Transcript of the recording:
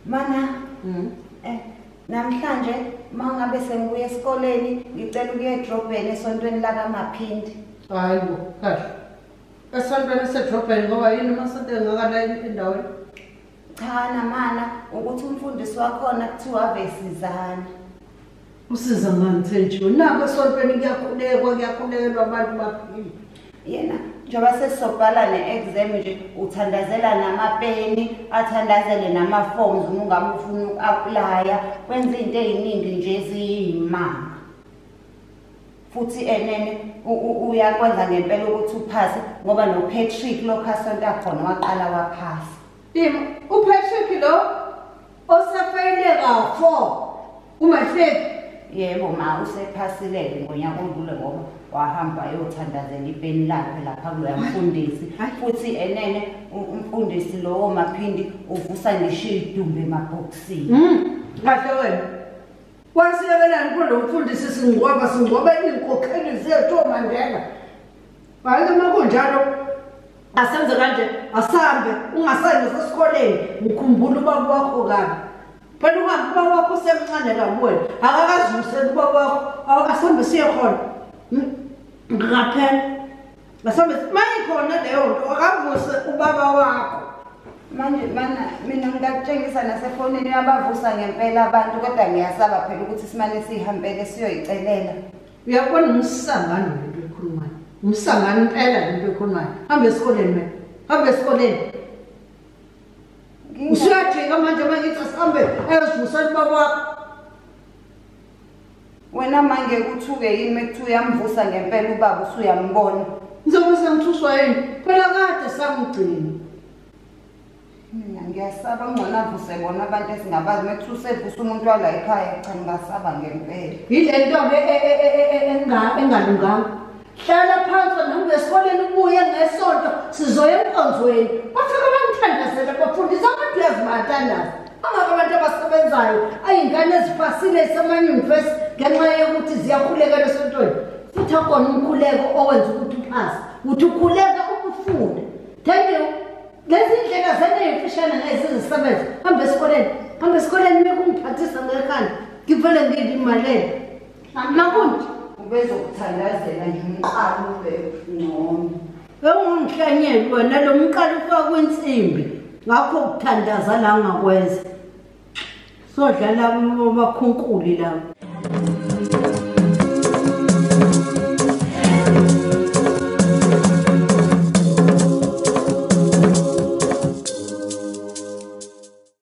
Mana namhlanje mangabe sengibuya esikoleni ngicela ukuya edrobheni esontweni la Maphindi. Hayibo, kahle. Esontweni esedrobheni ngoba yini masonto engakala endaweni? Cha mana ukuthi umfundisi wakhona kuthiwa besizana. Usiza ngani Thenjiwe? Nako esontweni kuyakhulelwa abantu baphila. Yena njengoba sesobhala ne-exam nje uthandazela namapeni, athandazele nama-forms uma ungabe ufuna uku-aplya, wenza into eziningi nje eziyimanga. Futhi enene uyakwenza ngempela ukuthi uphase ngoba noPatrick lo khasonto akhona waqala waphasa. uPatrick lo osafayile ka4 uMahleki. Yebo ma usephasile ngonyaka odlule ngoba wahamba ayothandazela ipeni lakhe lapha kuloya mfundisi. Futhi enene umfundisi lo Maphindi uvusa ngisho idumbe emabhokisini. Kahle wena. Wasiyekelani kulo mfundisi singcwaba inkokheli zethu oMandela. Hayi makunjalo asenze kanje asambe ungasayi nasesikoleni ukhumbula ubaba wakho kabi. Phela ubaba wakho semncane kabuwena akakazusela ubaba wakho asambe siye khona. Ngaphela asambe mayikhona leyo nto akavuse ubaba wakho. Manje mana mina ngakutshengisa nasefonini yabavusa ngempela abantu kodwa ngiyasaba phela ukuthi simane sihambele siyoyicelela. Uyabona umsangano lento ekhulumayo. Umsangano impela lento ekhulumayo. Hamba esikoleni mina. Hamba esikoleni. Usuyajika manje mangithi sihambe ayosivusela ubaba wakho. Wena manje uthuke yini mekuthiwa uyamvusa ngempela ubaba usuyambona. Ngizobe sengithuswa yini? Phela kade samgcina. Mina ngiyasaba ngcono avuse bona abantu esingabazi mekuthiwa usevusa umuntu wala ekhaya cha ngasaba ngempela. Yile nto engalunganga. Hlala phansi noma esikoleni ubuye ngesonto sizoya enkonzweni. Bafika bangithandazela bafundisa abantu yazimathandaza. Angaba abantu abasebenzayo ayingane ezifasile esamanyunivesi ngenxa yokuthi ziyakhuleka lesontweni. Futhi akona umkhuleko owenza ukuthi uphase. Uthi ukhuleka ukufunda. Thank you. Lezi ndlela zaneyifishana nezizisebenza. Hamba esikoleni. Hamba esikoleni mekungiphathisa ngekhanda. Ngivele ngilimalele. Nakunje ubezokuthandazela nje umqalo ngcono. Ungumhlanyeli wena lo mqalo ufaka insimbi. Ngakho ukuthandaza la ngakwenza. Sodlala amakhunkuli la.